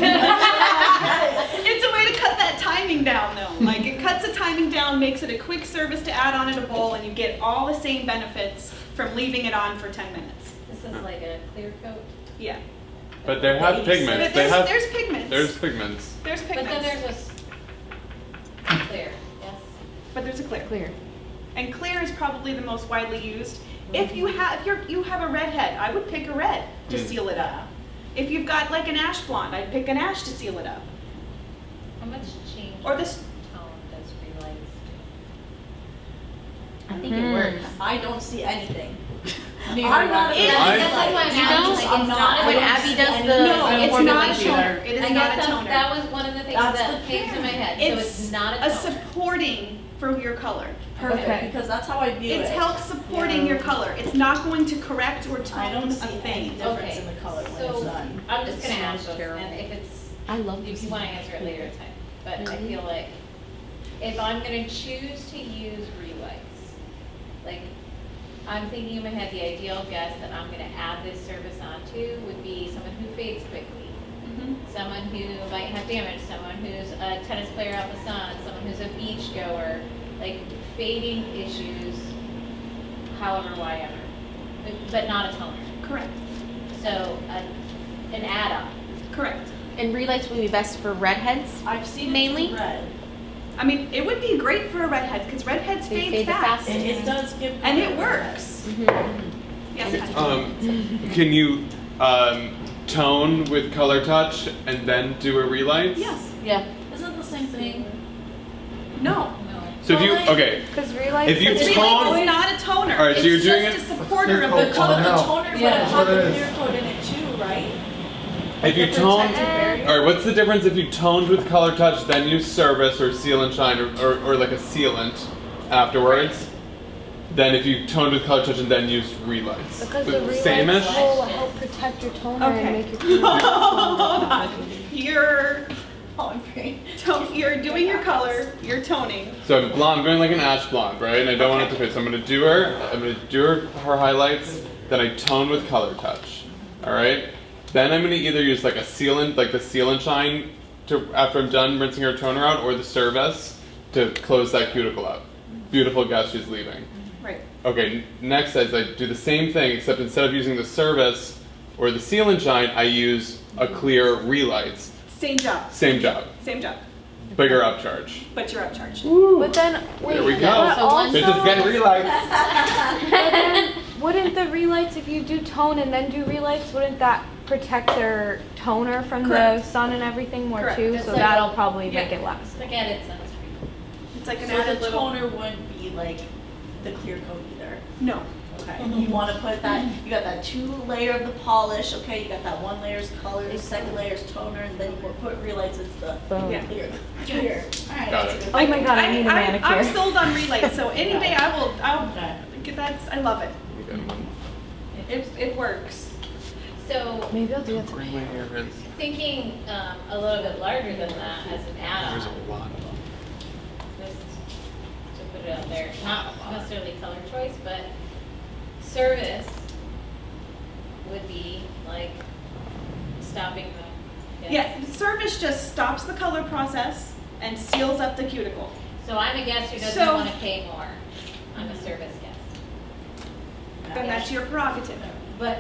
It's a way to cut that timing down though. Like it cuts the timing down, makes it a quick service to add on in a bowl, and you get all the same benefits from leaving it on for 10 minutes. This is like a clear coat. Yeah. But they have But pigments. They have. there's pigments. There's pigments. There's But then pigments. there's a clear, yes? But there's a clear. Clear. And clear is probably the most widely used. If you have you have a red head, I would pick a red to seal it up. If you've got like an ash blonde, I'd pick an ash to seal it up. How much change Or this tone does Relights I think it works. I don't see anything. I'm not a do? I- That's like what You Abby, don't? like, I'm it's not- not I when don't Abby see does any- the No, it's not a formulation. toner. It is I not a guess toner. that was one of the things That's that the came to my head, so it's not a a toner. supporting for your color. Perfect, Okay. because that's how I view It's it. help supporting your color. It's not going to correct or I tone don't a see any thing. difference Okay, in the color when so it's done. I'm just It gonna ask smells this, terrible. and if it's, I love if you wanna answer it later, it's fine. But I Mhm. feel like if I'm gonna choose to use Relights, like, I'm thinking in my head, the ideal guest that I'm gonna add this service onto would be someone who fades quickly. Mhm. Someone who might have damage, someone who's a tennis player out in the sun, someone who's a beach goer, like fading issues, however, whatever, but not a toner. Correct. So an add-on. Correct. And relights would be best for redheads. I've seen Mainly? it in red. I mean, it would be great for a redhead because redheads They fade fade the fast. fastest. It does give. And color it to red. works. Mm-hmm. Yes, Patrick. Can you tone with color touch and then do a relight? Yes. Yeah. Isn't it the same thing? No. So if you Well, okay, Because relights. If you It's tone- really not a toner. All right, so it's you're doing just it- a supporter of Clear the coat. color. The now. toner would Yeah. have That's what a it clear is. coat in it too, right? if you tone. Protective All right, what's the difference if you toned with color touch, then use service or seal and shine or like a sealant afterwards? Then if you toned with color touch and then use relights. Because the Same-ish? relights will help protect your toner Okay. and make your toner. Hold on. You're Oh, I'm great. you're doing your color. You're toning. So I'm blonde, I'm going like an ash blonde, right? And I don't want it to fade. So I'm gonna do her highlights, then I tone with color touch. Alright? Then I'm gonna either use like a sealant, like the seal and shine to after I'm done rinsing her toner out, or the service to close that cuticle up. Beautiful guess, she's leaving. Right. Okay, next as I do the same thing, except instead of using the service or the seal and shine, I use a clear relights. Same job. Same job. Same job. But you're upcharged. but you're upcharged. But then, wait, There we go. but So one- They just get also, relights. but then, wouldn't the relights, if you do tone and then do relights, wouldn't that protect their toner from the Correct. sun and everything more Correct. too? It's So like that'll a- probably yeah. make it last. It's like added sunscreen. It's like an So added the little. toner wouldn't be like the clear coat either. No. Okay. You want to put that. You got that 2 layer of the polish. Okay. You got that 1 layer's color, second layer's toner, and then you put relights. It's the Boom. Yeah. clear. Clear. All right. Got that's it. a good Oh my god, I need a I'm manicure. sold on relights, so any day I'll Okay. get that. I love it. Good one. It works. So Maybe I'll do it Where tonight. my hair is. thinking a little bit larger than that as an add-on. There's a lot of them. Just to put it out there, not necessarily color choice, but service would be like stopping the. Yeah, service just stops the color process and seals up the cuticle. So I'm a guest who doesn't So- want to pay more. I'm a service guest. Then that's your prerogative. But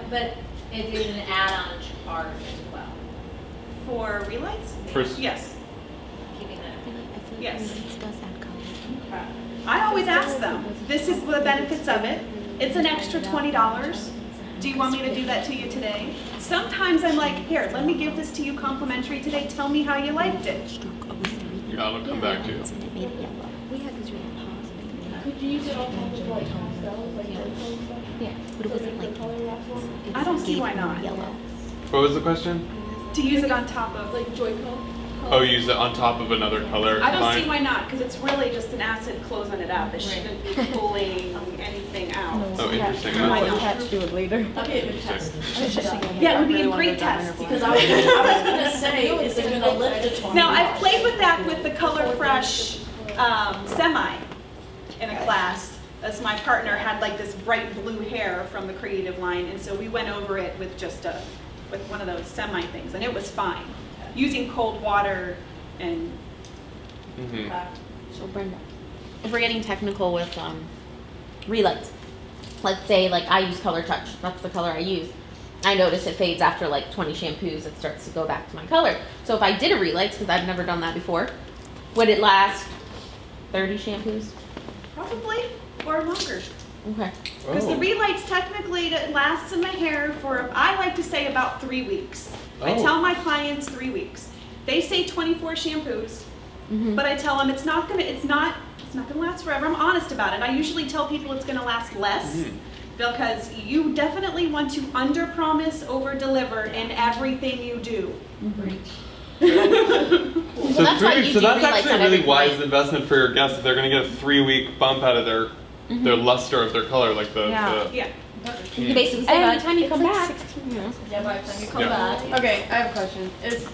it is an add-on charge as well. For relights? First, Yes. Keeping that. Yes. I always ask them, this is the benefits of it. It's an extra $20. Do you want me to do that to you today? Sometimes I'm like, here, let me give this to you complimentary today. Tell me how you liked it. yeah, I'll come back to you. Could you use it on top of like pastels, like joy color stuff? Yeah. But it wasn't like color lapse? I don't see why not. What was the question? To use it on top of. Like joy color? Oh, use it on top of another color. I don't Fine. see why not, because it's really just an acid closing it up. It shouldn't be pulling anything out. Oh, interesting. Why That's not? Attached to it later. That'd be a good test. Yeah, it would be a great test. Because I was gonna say, is it gonna lift the toner? Now, I've played with that with the Color Fresh semi in a class. As my partner had like this bright blue hair from the creative line, and so we went over it with just with one of those semi things, and it was fine. Using cold water and Mhm. So Brenda, if we're getting technical with relights, let's say like I use Color Touch. That's the color I use. I notice it fades after like 20 shampoos. It starts to go back to my color. So if I did a relights, because I've never done that before, would it last 30 shampoos? probably or longer. Okay. Because the Oh. relights technically it lasts in my hair for, I like to say about 3 weeks. I Oh. tell my clients 3 weeks. They say 24 shampoos, Mm-hmm. but I tell them it's not gonna last forever. I'm honest about it. I usually tell people it's gonna last less Mhm. because you definitely want to under-promise, over-deliver in everything you do. So that's why 3 you weeks. So do that's relights actually a on really every wise point. investment for your guests if they're going to get a 3-week bump out of their luster of their color, like the. Yeah. Yeah. You basically say by the time you it's come like back. 16 years. Yeah, by the time you come Yeah. back. Okay, I have a question.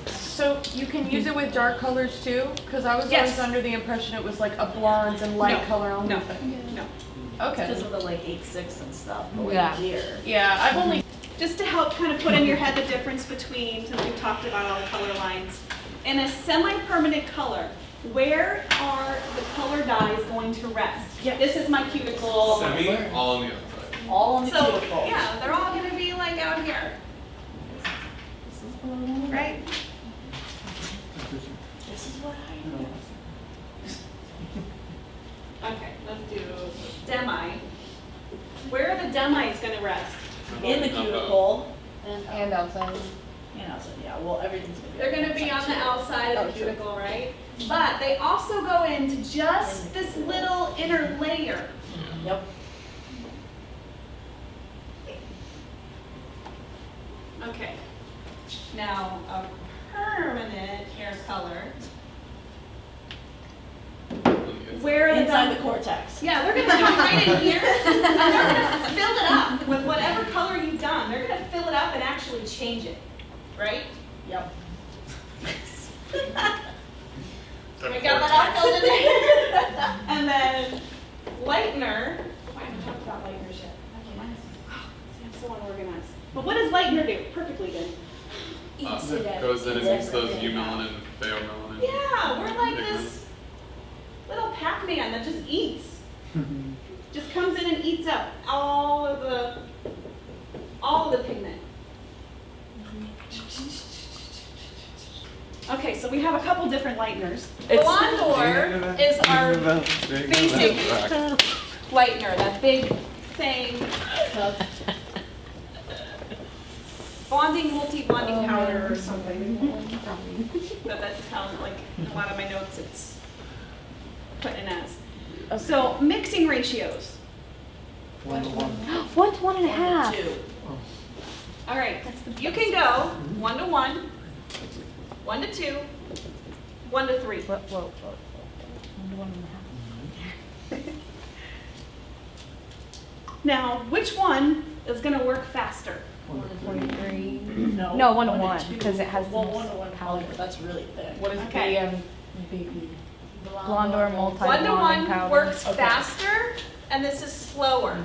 So you can use it with dark colors too? Because I was Yes. always under the impression it was like a blondes and light No, color only no. thing. No. Okay. Because of the like 8-6 and stuff. But Yeah. Here. Yeah, I've only Just to help kind of put in your head the difference between, since we've talked about all the color lines, in a semi-permanent color, where are the color dyes going to rest? This is my cuticle. Semi, all on the outside. All on the So, cuticle. yeah, they're all gonna be like out here. Right? This is what I know. Okay, let's do demi. Where are the demis gonna rest? In the cuticle. and outside. And outside, yeah, well, everything's gonna be. They're gonna be on the outside of the cuticle, right? But they also go into just this little inner layer. Yep. Okay. Now, a permanent hair color. Where are the Inside the cortex. Yeah, they're gonna do it right in here, and they're gonna fill it up with whatever color you've done. They're gonna fill it up and actually change it, right? Yep. We got that all filled in there. And then lightener. I haven't talked about lighteners yet. Okay, see, I'm so unorganized. But what does lightener do? Perfectly good. Goes in and makes those eumelanin and pheomelanin. Yeah, we're like pigments. this little Pac-Man that just eats. Just comes in and eats up all of the pigment. Okay, so we have a couple different lighteners. Blondor is our basic lightener, that big thing. Bonding, multi-bonding powder or something. But that's how, like, a lot of my notes it's put in as. So, mixing ratios. 1 to 1.5. 2. All right, you can go 1 to 1, 1 to 2, 1 to 3. Whoa. 1 to 1.5. Now, which one is going to work faster? 43. No. No, 1 to 1 because it has the Well, most 1 to 1 powder, that's really thick. What is Okay. BB? Blondor multi 1 to 1 powder. works Okay. faster, and this is slower.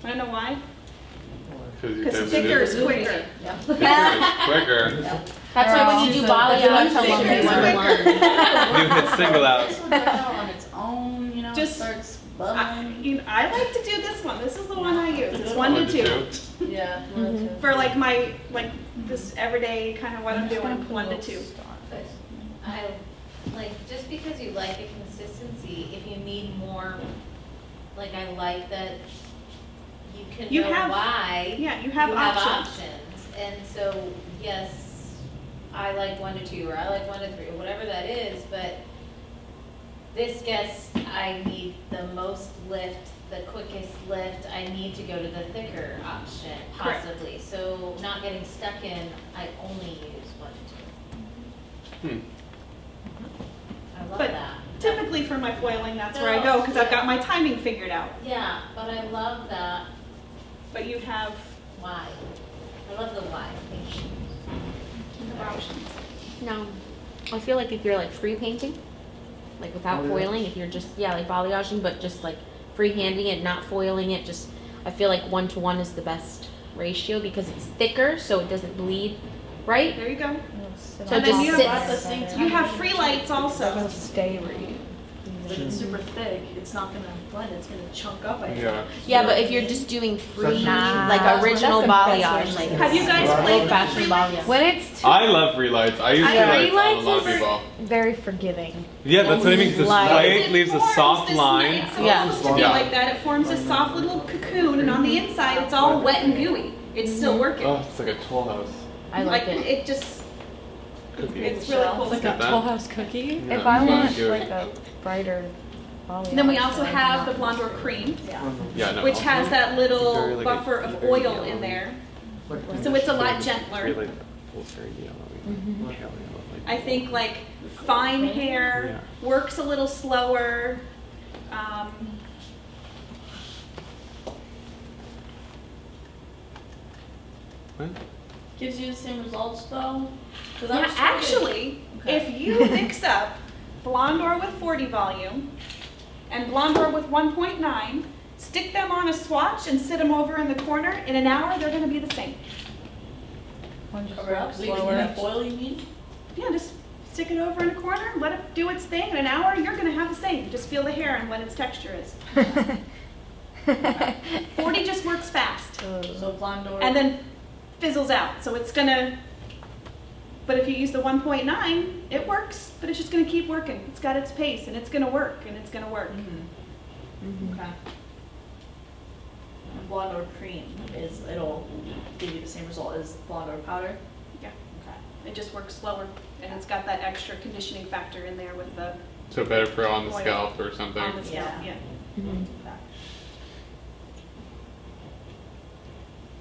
I don't know why. Because thicker is quicker. Yeah. Thicker is quicker. That's why when you do balayage, how long Thicker you is want to quicker. learn. You hit single out. On its own, you know, Just- it starts I, bubbling. I like to do this one. This is the one I use. It's 1 to 2. Yeah. For like my, like this everyday kind of what I'm doing, 1 to 2. But I, like, just because you like the consistency, if you need more, like, I like that you can You know have- why. Yeah, you have options. And so, yes, I like 1 to 2, or I like 1 to 3, or whatever that is, but this gets, I need the most lift, the quickest lift, I need to go to the thicker option, Correct. possibly. So not getting stuck in, I only use 1 to 2. I love But that. typically for my foiling, that's where I go because I've got my timing figured out. Yeah, but I love that, But you have why. I love the why. options. No, I feel like if you're like free painting, like without foiling, if you're just, like balayaging, but just like freehanding it, not foiling it, just, I feel like 1 to 1 is the best ratio because it's thicker, so it doesn't bleed, right? There you go. So And it then just you sits. At the same time, You have free lights also. It'll stay where you. if it's super thick, it's not gonna blend, it's gonna chunk up, I think. Yeah. Yeah, but if you're just doing free, Nah. like original That's the best balayage, way. like. Have you guys played with Fashion free balayage. lights? When it's too I love relights. I use relights on a lot of Relights people. very forgiving. Yeah, that's what I mean. 'Cause this Light. light leaves a Forms soft this- line. It's Yeah. supposed to be Yeah. like that. It forms a soft little cocoon, and on the inside, it's all wet and gooey. It's still working. Oh, it's like a toll house. I like it. It just, Cookie. it's really cool. Like Get a that? Toll House cookie? Yeah. If I want Good. like a brighter balayage. And then we also have the Blondor Cream, Yeah, no. which has that little Very, like, buffer of very oil yellow. in there. So it's a lot gentler. Really, it's very yellowy. Pale yellow, I think like fine hair works a little slower. What? Gives you the same results though? 'Cause I Yeah, was trying to- actually, Okay. if you mix up Blondor with 40 volume and Blondor with 1.9, stick them on a swatch and sit them over in the corner, in an hour they're gonna be the same. One just Cover up, works leave it in slower. that foil, you mean? Yeah, just stick it over in a corner, let it do its thing. In an hour, you're gonna have the same. Just feel the hair and what its texture is. 40 just works fast So Blondor. and then fizzles out. So it's gonna, but if you use the 1.9, it works, but it's just gonna keep working. It's got its pace and it's gonna work and it's gonna work. Okay. And Blondor cream is, it'll give you the same result as Blondor powder? Yeah. Okay. It just works slower and it's got that extra conditioning factor in there with the So better for on the Oil. scalp or something. on the scalp, Yeah. yeah. Okay.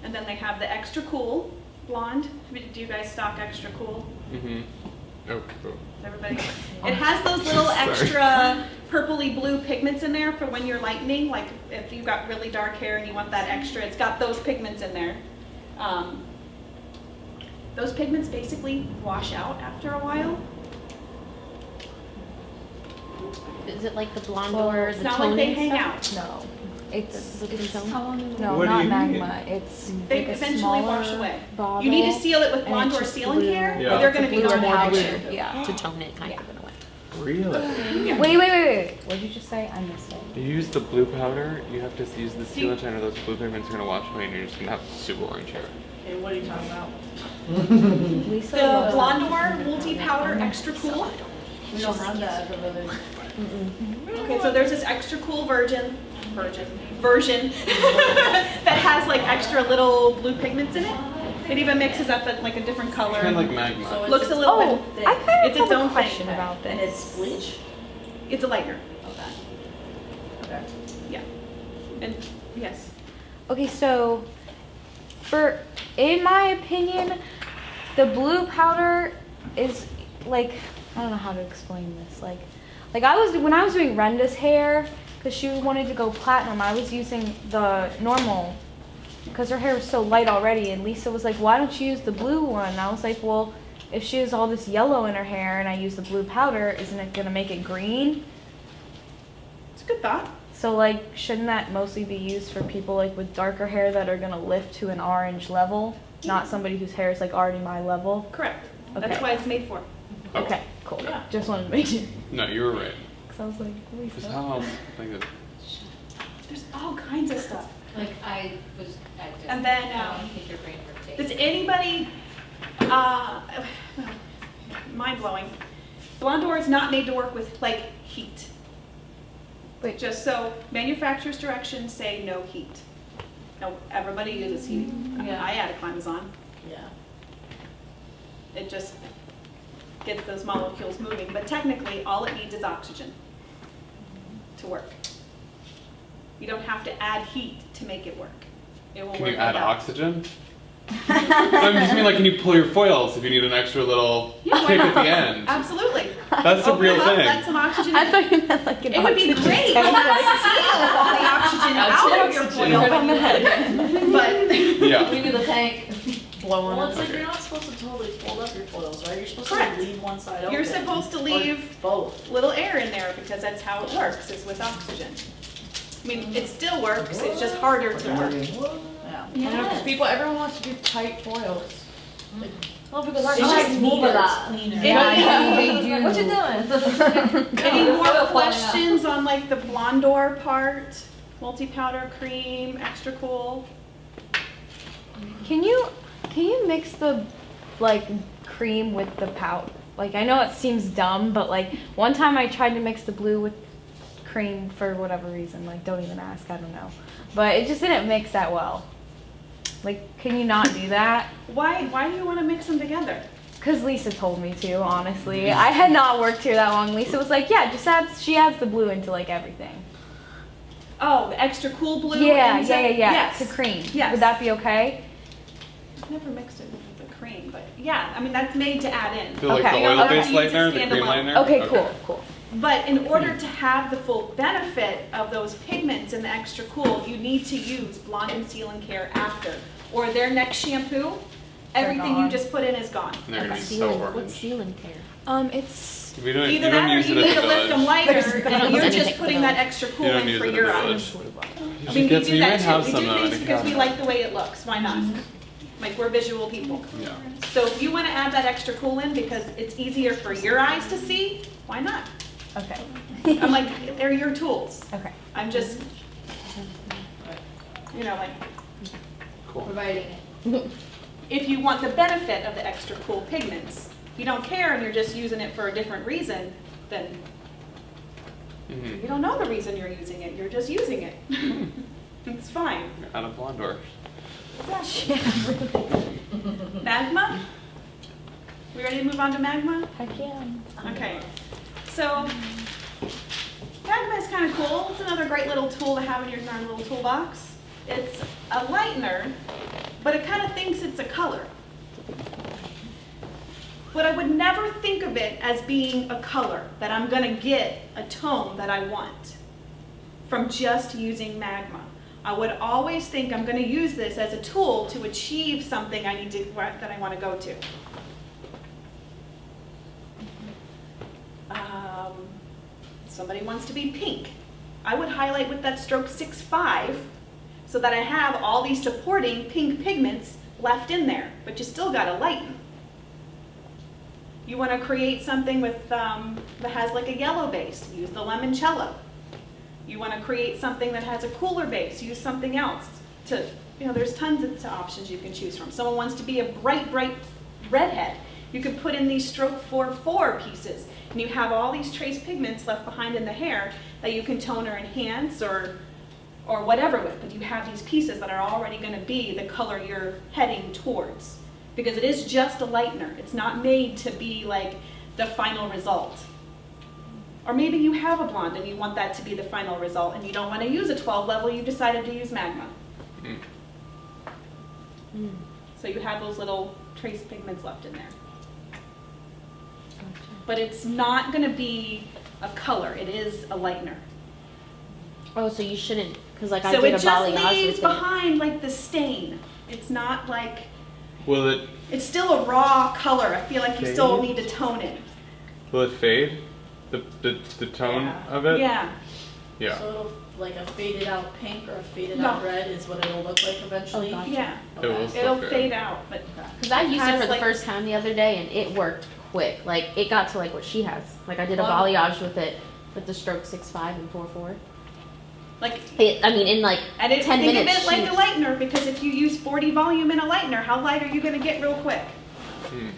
And then they have the extra cool blonde. Do you guys stock extra cool? Mm-hmm. Oh, cool. Everybody. It has those little Sorry. extra purpley blue pigments in there for when you're lightening. Like if you've got really dark hair and you want that extra, it's got those pigments in there. Those pigments basically wash out after a while. Is it like the Blondor, It's the not toning like they hang stuff? out. No, it's Look at the tone. no, What do not you mean? magma. It's They like a eventually smaller wash away. bottle, You need to seal it with and blonde it's or just sealing blue. hair, Yeah. or they're going to be Blue or gone powder. next year. Yeah. To tone it kind of in a way. Really? Yeah. Wait. What did you just say? I missed it. You use the blue powder, you have to use the sealant, or those blue pigments are gonna wash away and you're just gonna have super orange hair. Okay, what are you talking about? Lisa, The Blondor multi-powder extra cool. We don't have that at the village. Okay, so there's this extra cool version that has like extra little blue pigments in it. It even mixes up like a different color. Kind of like magma. So Looks a little oh, bit. I kind It's of its have own a question thing. about And this. it's bleach? It's a lightener. Okay. Okay. Yeah. And yes. Okay, so in my opinion, the blue powder is like, I don't know how to explain this. Like when I was doing Renda's hair, because she wanted to go platinum, I was using the normal, because her hair was so light already, and Lisa was like, why don't you use the blue one? And I was like, well, if she has all this yellow in her hair and I use the blue powder, isn't it going to make it green? It's a good thought. So like, shouldn't that mostly be used for people like with darker hair that are gonna lift to an orange level, not somebody whose hair is like already my level? Correct. Okay. That's why it's made for. Okay, cool. Yeah. Just wanted to make sure. No, you were right. Cause I was like, Because Lisa. how else? Like that. There's all kinds of stuff. Like I just, And then, I don't think your brain rotates. Does anybody, mind blowing, Blondor is not made to work with like heat. Wait. Just so manufacturer's directions say no heat. No, everybody uses heat. Yeah. I add a Climbazon. Yeah. It just gets those molecules moving. But technically, all it needs is oxygen to work. You don't have to add heat to make it work. It will Can work you add without. oxygen? I just mean like, can you pull your foils if you need an extra little Yeah, why kick at not? the end? Absolutely. That's a Open real it up, thing. let some oxygen I in. thought you meant like an It would be oxygen great to tank. seal all the oxygen out of your foil when you put it in. But Yeah. We need the tank blowing Well, up. it's like you're not supposed to totally fold up your foils, right? You're supposed Correct. to leave one side open. you're supposed to Or leave both. little air in there because that's how it works, is with oxygen. I mean, it still works, it's just harder to work. Yeah. I know, because everyone wants to do tight foils. Well, because our It's just guys move a neater, lot. it's cleaner. Yeah. What you doing? Any more Yeah. questions on like the Blondor part? Multi-powder cream, extra cool? Can you mix the like cream with the powder? Like I know it seems dumb, but like one time I tried to mix the blue with cream for whatever reason. Like don't even ask, I don't know. But it just didn't mix that well. Like can you not do that? Why do you want to mix them together? Because Lisa told me to, honestly. I had not worked here that long. Lisa was like, yeah, she adds the blue into like everything. Oh, the extra cool blue? Yeah, into- Yes. Yes. To cream. Yes. Would that be okay? I've never mixed it with the cream, but yeah, I mean, that's made to add in. So like Okay. the You don't oil-based need to lightener, the stand cream alone. lightener? Okay, cool. But in order to have the full benefit of those pigments and the extra cool, you need to use Blonde and Seal and Care after. Or their next shampoo, everything you gone. just put in is gone. And they're gonna be so Sealing, orange. what's sealing care? It's We don't, Either you that don't or use you it need at to the lift them village. lighter and you're Anything just for putting the that extra cool You don't in use for it at your the eyes. village. I You mean, we get- do you that might have too. We some do out things of the because we cabinet. like the way it looks. Why not? Like, we're visual people. Yeah. So if you want to add that extra cool in because it's easier for your eyes to see, why not? okay. I'm like, they're your tools. Okay. I'm just, like, Cool. Providing it. if you want the benefit of the extra cool pigments, if you don't care and you're just using it for a different reason, then Mm-hmm. you don't know the reason you're using it. You're just using it. It's fine. Out of Blondor. Magma? We ready to move on to magma? Heck yeah. Okay. So, magma is kind of cool. It's another great little tool to have in your little toolbox. It's a lightener, but it kind of thinks it's a color. But I would never think of it as being a color, that I'm going to get a tone that I want from just using magma. I would always think I'm going to use this as a tool to achieve something I need to, that I want to go to. Somebody wants to be pink. I would highlight with that stroke 6.5 so that I have all these supporting pink pigments left in there, but you still got to lighten. You want to create something with that has like a yellow base, use the limoncello. You want to create something that has a cooler base, use something else. to, there's tons of options you can choose from. Someone wants to be a bright redhead. You could put in these stroke 4/4 pieces, and you have all these trace pigments left behind in the hair that you can tone or enhance or whatever with, but you have these pieces that are already going to be the color you're heading towards, because it is just a lightener. It's not made to be like the final result. Or maybe you have a blonde and you want that to be the final result, and you don't want to use a 12 level, you decided to use magma. So you have those little trace pigments left in there. But it's not going to be a color, it is a lightener. Oh, so you shouldn't, because like I So did it a just balayage leaves with it. behind like the stain. It's not like, Will it it's still a raw color. I feel like you still need to tone it. fade? The tone of it? Yeah. Yeah. So it'll, like a faded out pink or a faded No. out red is what it'll look like eventually? Oh, gotcha. Yeah. It will still It'll fade. fade out, but Because I used it has, for the like- first time the other day and it worked quick. Like it got to like what she has. Like I did a Wow. balayage with it with the stroke 6.5 and 4.4. like, I mean, in like and it, 10 think minutes. of it like a lightener, because if you use 40 volume in a lightener, how light are you going to get real quick?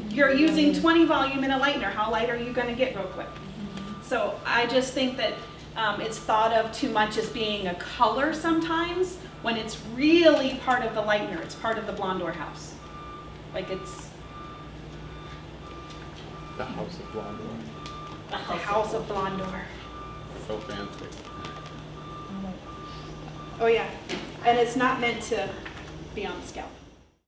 You're using 20 volume in a lightener, how light are you going to get real quick? So I just think that it's thought of too much as being a color sometimes, when it's really part of the lightener. It's part of the blondoir house. Like it's The House of Blondoir. the house of blondoir. So fancy. Oh yeah, and it's not meant to be on the scalp.